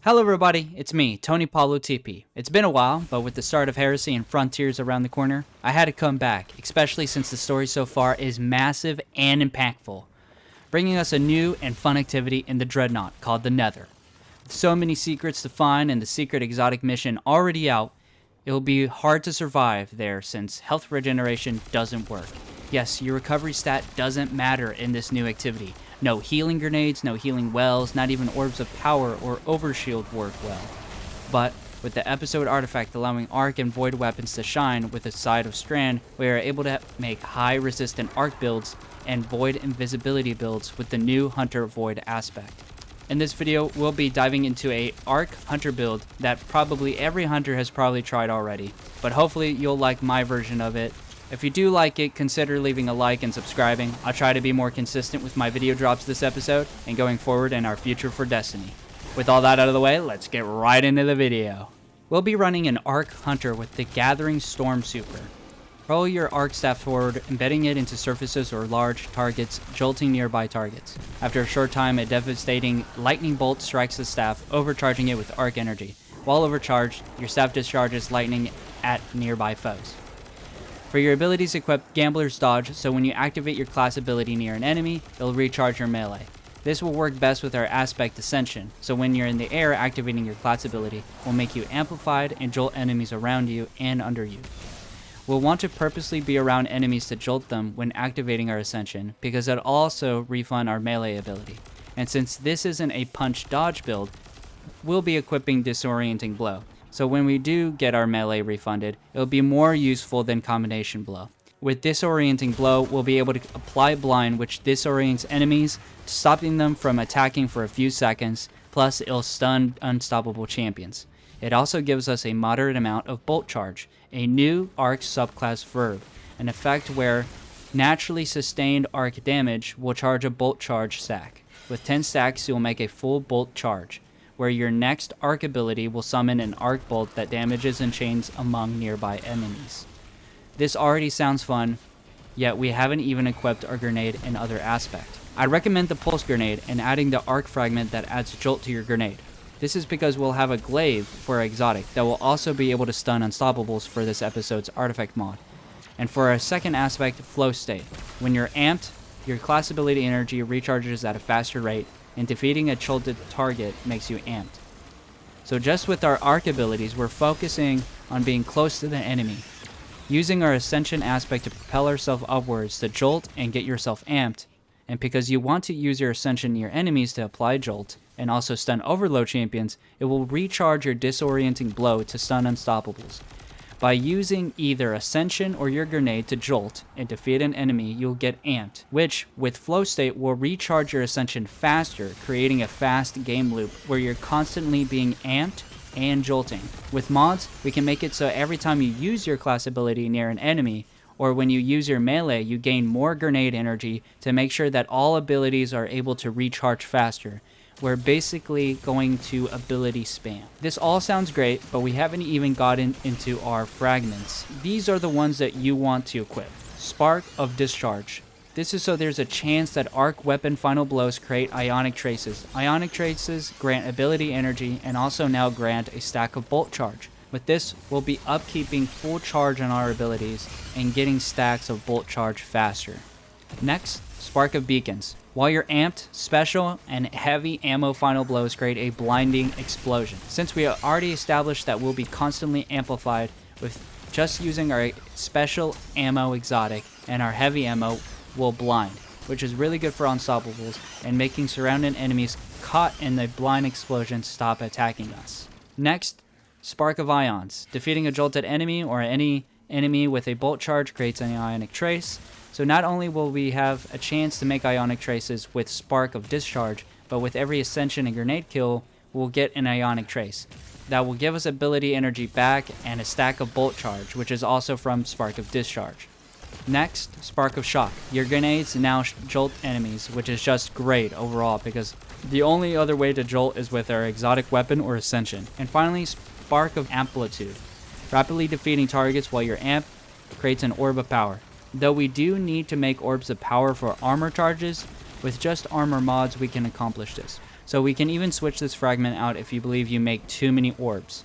Hello everybody, it's me, Tony Paulo TP. It's been a while, but with the start of Heresy and Frontiers around the corner, I had to come back, especially since the story so far is massive and impactful, bringing us a new and fun activity in the Dreadnought called the Nether. With so many secrets to find and the secret exotic mission already out, it will be hard to survive there since health regeneration doesn't work. Yes, your recovery stat doesn't matter in this new activity. No healing grenades, no healing wells, not even orbs of power or overshield work well. But with the episode artifact allowing arc and void weapons to shine with a side of strand, we are able to make high resistant arc builds and void invisibility builds with the new hunter void aspect. In this video, we'll be diving into a arc hunter build that probably every hunter has probably tried already, but hopefully you'll like my version of it. If you do like it, consider leaving a like and subscribing. I'll try to be more consistent with my video drops this episode and going forward in our future for Destiny. With all that out of the way, let's get right into the video. We'll be running an Arc Hunter with the Gathering Storm Super. Roll your Arc Staff forward, embedding it into surfaces or large targets, jolting nearby targets. After a short time, a devastating lightning bolt strikes the staff, overcharging it with Arc Energy. While overcharged, your staff discharges lightning at nearby foes. For your abilities, equip Gambler's Dodge, so when you activate your class ability near an enemy, it'll recharge your melee. This will work best with our Aspect Ascension, so when you're in the air, activating your class ability will make you amplified and jolt enemies around you and under you. We'll want to purposely be around enemies to jolt them when activating our Ascension, because it'll also refund our melee ability. And since this isn't a punch dodge build, we'll be equipping Disorienting Blow. So when we do get our melee refunded, it'll be more useful than Combination Blow. With Disorienting Blow, we'll be able to apply Blind, which disorients enemies, stopping them from attacking for a few seconds, plus it'll stun unstoppable champions. It also gives us a moderate amount of Bolt Charge, a new Arc subclass verb, an effect where naturally sustained arc damage will charge a Bolt Charge stack. With 10 stacks, you'll make a full Bolt Charge, where your next arc ability will summon an arc bolt that damages and chains among nearby enemies. This already sounds fun, yet we haven't even equipped our grenade in other aspect. I'd recommend the pulse grenade and adding the arc fragment that adds jolt to your grenade. This is because we'll have a glaive for our exotic that will also be able to stun unstoppables for this episode's artifact mod. And for our second aspect, flow state. When you're amped, your class ability energy recharges at a faster rate, and defeating a jolted target makes you amped. So just with our arc abilities, we're focusing on being close to the enemy, using our Ascension aspect to propel ourselves upwards to jolt and get yourself amped, and because you want to use your Ascension near enemies to apply jolt, and also stun overload champions, it will recharge your Disorienting Blow to stun unstoppables. By using either Ascension or your grenade to jolt and defeat an enemy, you'll get amped, which, with flow state, will recharge your Ascension faster, creating a fast game loop where you're constantly being amped and jolting. With mods, we can make it so every time you use your class ability near an enemy, or when you use your melee, you gain more grenade energy to make sure that all abilities are able to recharge faster. We're basically going to ability spam. This all sounds great, but we haven't even gotten into our fragments. These are the ones that you want to equip. Spark of Discharge. This is so there's a chance that arc weapon final blows create ionic traces. Ionic traces grant ability energy and also now grant a stack of bolt charge. With this, we'll be upkeeping full charge on our abilities and getting stacks of bolt charge faster. Next, Spark of Beacons. While you're amped, special and heavy ammo final blows create a blinding explosion. Since we already established that we'll be constantly amplified with just using our special ammo exotic, and our heavy ammo will blind, which is really good for unstoppables and making surrounding enemies caught in the blind explosion stop attacking us. Next, Spark of Ions. Defeating a jolted enemy or any enemy with a bolt charge creates an ionic trace. So not only will we have a chance to make ionic traces with Spark of Discharge, but with every Ascension and grenade kill, we'll get an ionic trace. That will give us ability energy back and a stack of bolt charge, which is also from Spark of Discharge. Next, Spark of Shock. Your grenades now jolt enemies, which is just great overall because the only other way to jolt is with our exotic weapon or Ascension. And finally, Spark of Amplitude. Rapidly defeating targets while you're amped creates an orb of power. Though we do need to make orbs of power for armor charges, with just armor mods we can accomplish this. So we can even switch this fragment out if you believe you make too many orbs.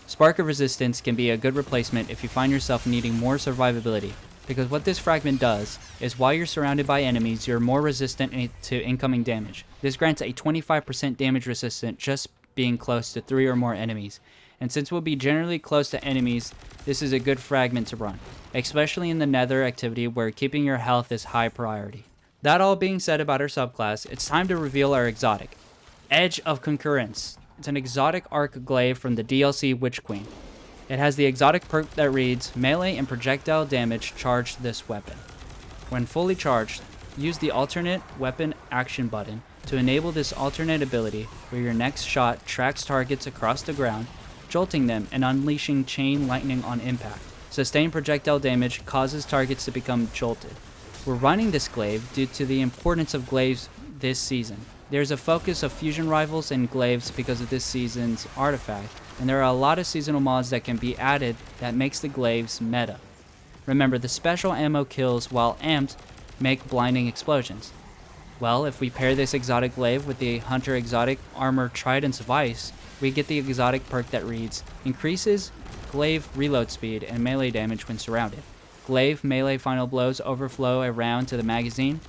Spark of Resistance can be a good replacement if you find yourself needing more survivability, because what this fragment does is while you're surrounded by enemies, you're more resistant to incoming damage. This grants a 25% damage resistance just being close to 3 or more enemies, and since we'll be generally close to enemies, this is a good fragment to run, especially in the Nether activity where keeping your health is high priority. That all being said about our subclass, it's time to reveal our exotic. Edge of Concurrence. It's an exotic arc glaive from the DLC Witch Queen. It has the exotic perk that reads, melee and projectile damage charge this weapon. When fully charged, use the alternate weapon action button to enable this alternate ability where your next shot tracks targets across the ground, jolting them and unleashing chain lightning on impact. Sustained projectile damage causes targets to become jolted. We're running this glaive due to the importance of glaives this season. There's a focus of fusion rivals and glaives because of this season's artifact, and there are a lot of seasonal mods that can be added that makes the glaives meta. Remember, the special ammo kills while amped make blinding explosions. Well, if we pair this exotic glaive with the hunter exotic armor Triton's Vice, we get the exotic perk that reads, increases glaive reload speed and melee damage when surrounded. Glaive melee final blows overflow a round to the magazine,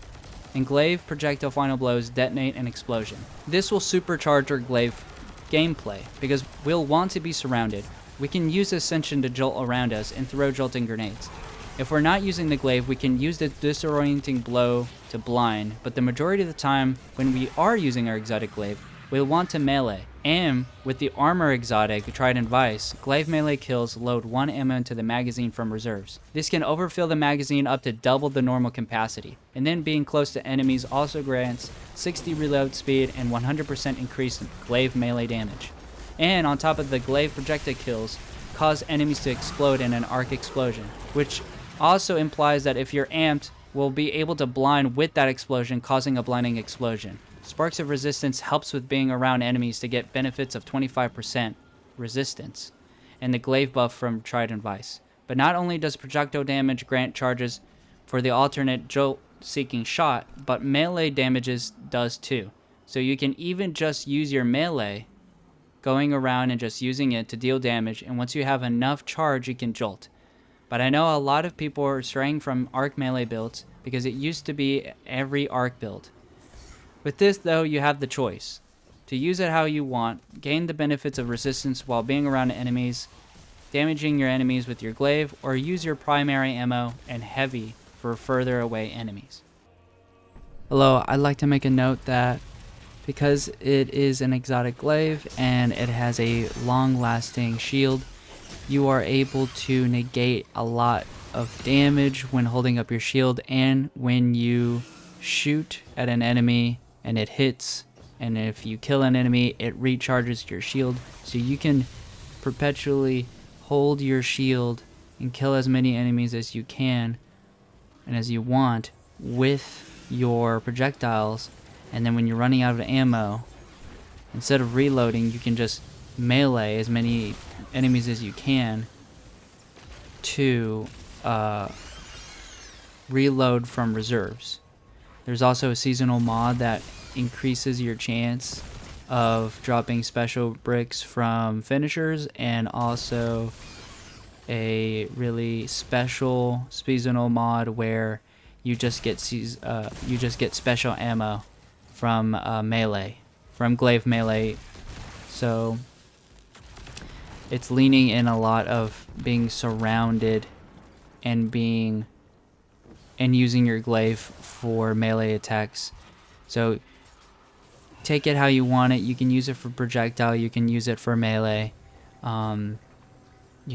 and glaive projectile final blows detonate an explosion. This will supercharge our glaive gameplay because we'll want to be surrounded. We can use Ascension to jolt around us and throw jolting grenades. If we're not using the glaive, we can use the disorienting blow to blind, but the majority of the time when we are using our exotic glaive, we'll want to melee. And with the armor exotic Triton Vice, glaive melee kills load 1 ammo into the magazine from reserves. This can overfill the magazine up to double the normal capacity, and then being close to enemies also grants 60 reload speed and 100% increase in glaive melee damage. And on top of the glaive projectile kills, cause enemies to explode in an arc explosion, which also implies that if you're amped, we'll be able to blind with that explosion, causing a blinding explosion. Sparks of Resistance helps with being around enemies to get benefits of 25% resistance, and the glaive buff from Triton Vice. But not only does projectile damage grant charges for the alternate jolt-seeking shot, but melee damages does too. So you can even just use your melee, going around and just using it to deal damage, and once you have enough charge, you can jolt. But I know a lot of people are straying from arc melee builds because it used to be every arc build. With this though, you have the choice to use it how you want, gain the benefits of resistance while being around enemies, damaging your enemies with your glaive, or use your primary ammo and heavy for further away enemies. Hello, I'd like to make a note that because it is an exotic glaive and it has a long-lasting shield, you are able to negate a lot of damage when holding up your shield, and when you shoot at an enemy and it hits, and if you kill an enemy, it recharges your shield, so you can perpetually hold your shield and kill as many enemies as you can and as you want with your projectiles. And then when you're running out of ammo, instead of reloading, you can just melee as many enemies as you can to reload from reserves. There's also a seasonal mod that increases your chance of dropping special bricks from finishers, and also a really special seasonal mod where you just get special ammo from melee, from glaive melee. So it's leaning in a lot of being surrounded and using your glaive for melee attacks. So take it how you want it. You can use it for projectile, you can use it for melee. You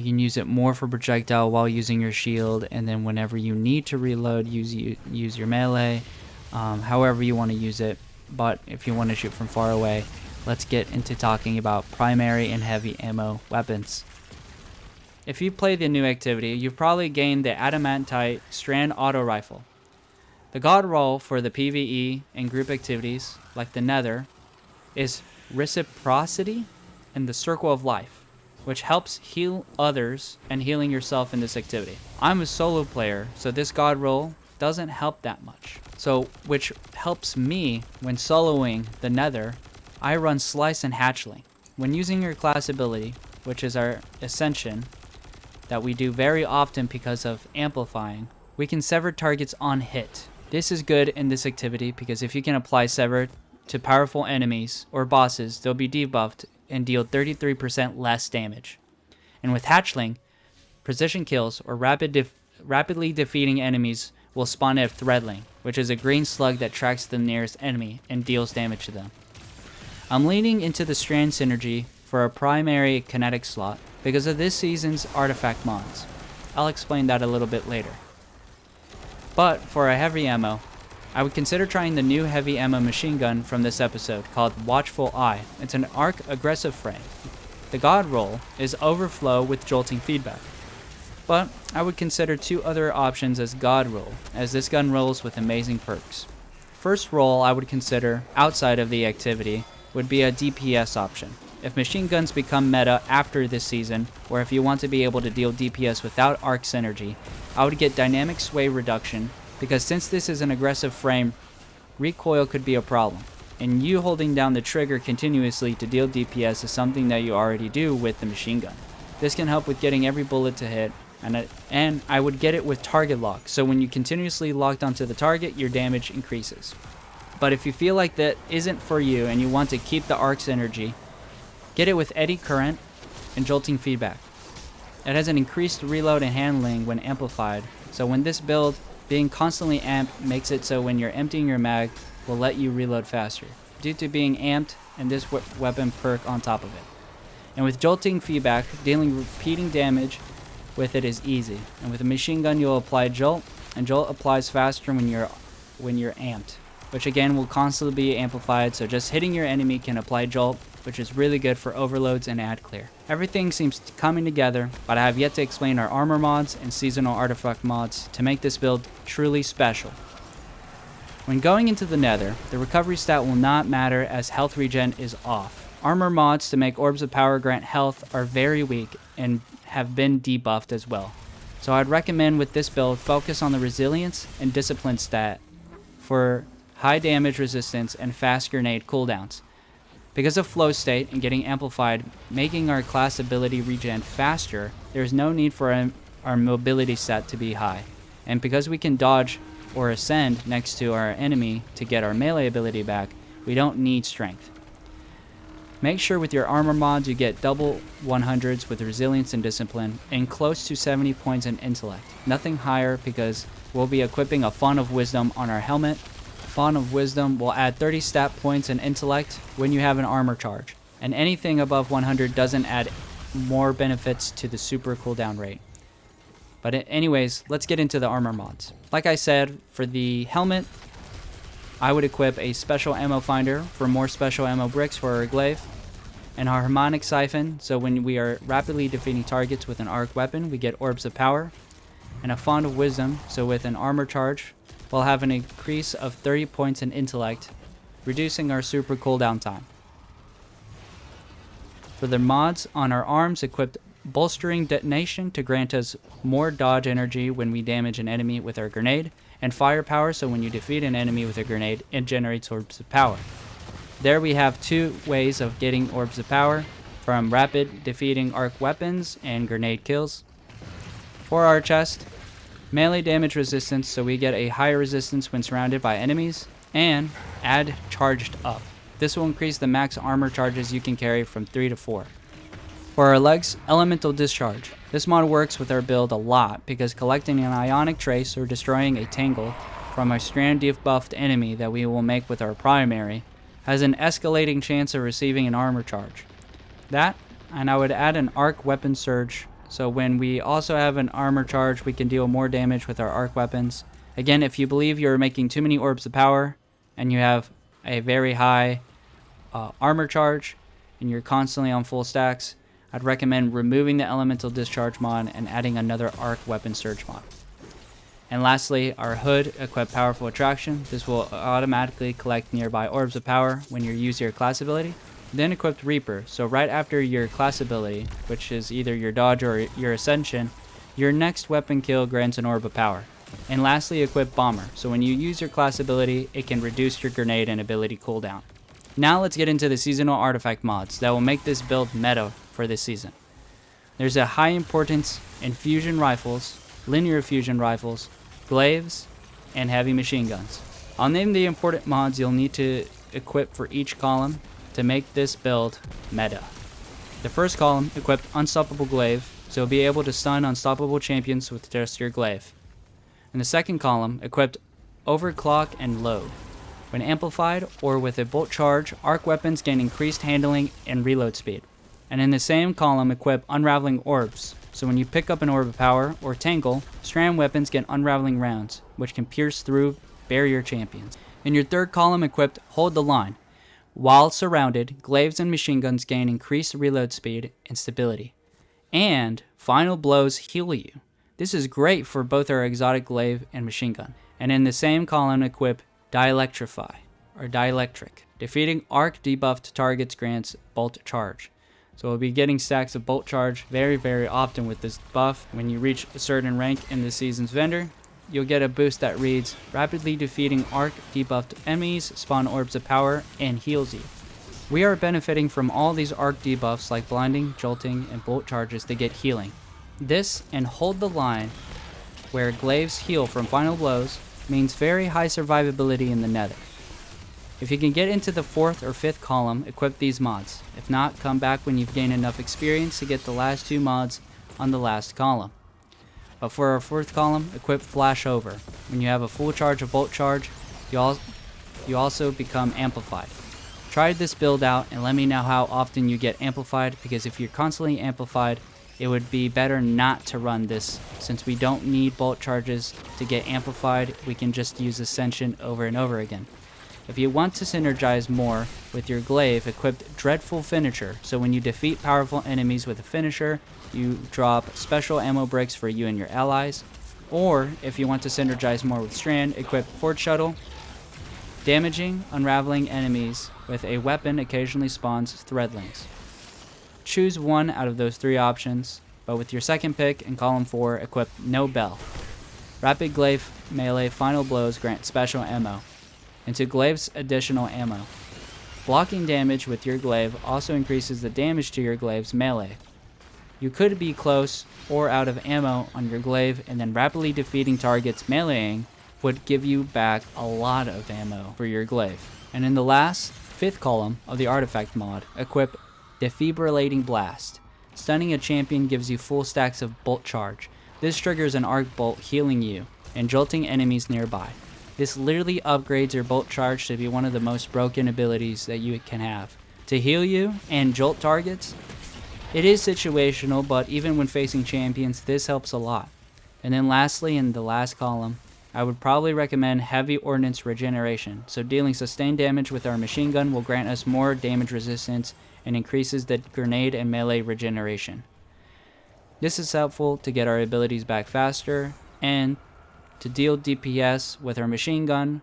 can use it more for projectile while using your shield, and then whenever you need to reload, use your melee. However you want to use it. But if you want to shoot from far away, let's get into talking about primary and heavy ammo weapons. If you play the new activity, you've probably gained the Adamantite Strand Auto Rifle. The god roll for the PvE and group activities, like the Nether, is Reciprocity and the Circle of Life, which helps heal others and healing yourself in this activity. I'm a solo player, so this god roll doesn't help that much. So, which helps me when soloing the Nether. I run Slice and Hatchling. When using your class ability, which is our Ascension, that we do very often because of amplifying, we can sever targets on hit. This is good in this activity because if you can apply sever to powerful enemies or bosses, they'll be debuffed and deal 33% less damage. And with Hatchling, precision kills or rapidly defeating enemies will spawn a Threadling, which is a green slug that tracks the nearest enemy and deals damage to them. I'm leaning into the strand synergy for a primary kinetic slot because of this season's artifact mods. I'll explain that a little bit later. But for a heavy ammo, I would consider trying the new heavy ammo machine gun from this episode called Watchful Eye. It's an arc aggressive frame. The god roll is overflow with jolting feedback. But I would consider two other options as god roll, as this gun rolls with amazing perks. First roll I would consider, outside of the activity, would be a DPS option. If machine guns become meta after this season, or if you want to be able to deal DPS without arc synergy, I would get dynamic sway reduction, because since this is an aggressive frame, recoil could be a problem, and you holding down the trigger continuously to deal DPS is something that you already do with the machine gun. This can help with getting every bullet to hit, and I would get it with target lock, so when you continuously locked onto the target, your damage increases. But if you feel like that isn't for you and you want to keep the arc synergy, get it with eddy current and jolting feedback. It has an increased reload and handling when amplified, so when this build, being constantly amped makes it so when you're emptying your mag, will let you reload faster, due to being amped and this weapon perk on top of it. And with jolting feedback, dealing repeating damage with it is easy, and with a machine gun you'll apply jolt, and jolt applies faster when you're amped, which again will constantly be amplified, so just hitting your enemy can apply jolt, which is really good for overloads and ad clear. Everything seems coming together, but I have yet to explain our armor mods and seasonal artifact mods to make this build truly special. When going into the Nether, the recovery stat will not matter as health regen is off. Armor mods to make orbs of power grant health are very weak and have been debuffed as well. So I'd recommend with this build focus on the resilience and discipline stat for high damage resistance and fast grenade cooldowns. Because of flow state and getting amplified, making our class ability regen faster, there is no need for our mobility stat to be high. And because we can dodge or ascend next to our enemy to get our melee ability back, we don't need strength. Make sure with your armor mods you get double 100s with resilience and discipline, and close to 70 points in intellect. Nothing higher because we'll be equipping a Font of Wisdom on our helmet. Font of Wisdom will add 30 stat points in intellect when you have an armor charge, and anything above 100 doesn't add more benefits to the super cooldown rate. But anyways, let's get into the armor mods. Like I said, for the helmet, I would equip a special ammo finder for more special ammo bricks for our glaive, and a harmonic siphon, so when we are rapidly defeating targets with an arc weapon, we get orbs of power, and a Font of Wisdom, so with an armor charge, we'll have an increase of 30 points in intellect, reducing our super cooldown time. For the mods on our arms, equipped bolstering detonation to grant us more dodge energy when we damage an enemy with our grenade, and firepower, so when you defeat an enemy with a grenade, it generates orbs of power. There we have two ways of getting orbs of power, from rapid defeating arc weapons and grenade kills. For our chest, melee damage resistance, so we get a higher resistance when surrounded by enemies, and add charged up. This will increase the max armor charges you can carry from 3 to 4. For our legs, elemental discharge. This mod works with our build a lot because collecting an ionic trace or destroying a tangle from a strand debuffed enemy that we will make with our primary has an escalating chance of receiving an armor charge. That, and I would add an arc weapon surge, so when we also have an armor charge we can deal more damage with our arc weapons. Again, if you believe you're making too many orbs of power and you have a very high armor charge and you're constantly on full stacks, I'd recommend removing the elemental discharge mod and adding another arc weapon surge mod. And lastly, our hood equip powerful attraction. This will automatically collect nearby orbs of power when you use your class ability. Then equipped Reaper, so right after your class ability, which is either your dodge or your ascension, your next weapon kill grants an orb of power. And lastly, equip Bomber, so when you use your class ability, it can reduce your grenade and ability cooldown. Now let's get into the seasonal artifact mods that will make this build meta for this season. There's a high importance in fusion rifles, linear fusion rifles, glaives, and heavy machine guns. I'll name the important mods you'll need to equip for each column to make this build meta. The first column, equip Unstoppable Glaive, so you'll be able to stun unstoppable champions with just your glaive. In the second column, equipped Overclock and Load. When amplified or with a bolt charge, arc weapons gain increased handling and reload speed. And in the same column, equip Unraveling Orbs, so when you pick up an Orb of Power or Tangle, strand weapons get unraveling rounds, which can pierce through barrier champions. In your third column, equipped Hold the Line. While surrounded, glaives and machine guns gain increased reload speed and stability. And Final Blows heal you. This is great for both our exotic glaive and machine gun. And in the same column, equip Dielectrify, or Dielectric. Defeating arc debuffed targets grants bolt charge. So we'll be getting stacks of bolt charge very often with this buff. When you reach a certain rank in the season's vendor, you'll get a boost that reads, rapidly defeating arc debuffed enemies, spawn orbs of power, and heals you. We are benefiting from all these arc debuffs like blinding, jolting, and bolt charges to get healing. This and Hold the Line, where glaives heal from final blows, means very high survivability in the Nether. If you can get into the fourth or fifth column, equip these mods. If not, come back when you've gained enough experience to get the last two mods on the last column. But for our fourth column, equip Flash Over. When you have a full charge of bolt charge, you also become amplified. Try this build out and let me know how often you get amplified, because if you're constantly amplified, it would be better not to run this. Since we don't need bolt charges to get amplified, we can just use Ascension over and over again. If you want to synergize more with your glaive, equip Dreadful Finisher, so when you defeat powerful enemies with a finisher, you drop special ammo bricks for you and your allies. Or, if you want to synergize more with Strand, equip Horde Shuttle. Damaging, unraveling enemies with a weapon occasionally spawns Threadlings. Choose one out of those three options, but with your second pick in column 4, equip No Bell. Rapid Glaive melee final blows grant special ammo. Into Glaive's additional ammo. Blocking damage with your glaive also increases the damage to your glaive's melee. You could be close or out of ammo on your glaive, and then rapidly defeating targets meleeing would give you back a lot of ammo for your glaive. And in the last, fifth column of the artifact mod, equip Defibrillating Blast. Stunning a champion gives you full stacks of bolt charge. This triggers an arc bolt healing you and jolting enemies nearby. This literally upgrades your bolt charge to be one of the most broken abilities that you can have. To heal you and jolt targets, it is situational, but even when facing champions, this helps a lot. And then lastly, in the last column, I would probably recommend Heavy Ordnance Regeneration. So dealing sustained damage with our machine gun will grant us more damage resistance and increases the grenade and melee regeneration. This is helpful to get our abilities back faster and to deal DPS with our machine gun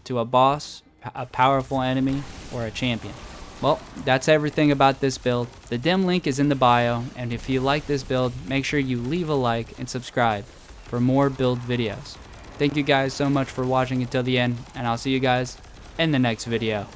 to a boss, a powerful enemy, or a champion. Well, that's everything about this build. The dim link is in the bio, and if you like this build, make sure you leave a like and subscribe for more build videos. Thank you guys so much for watching until the end, and I'll see you guys in the next video.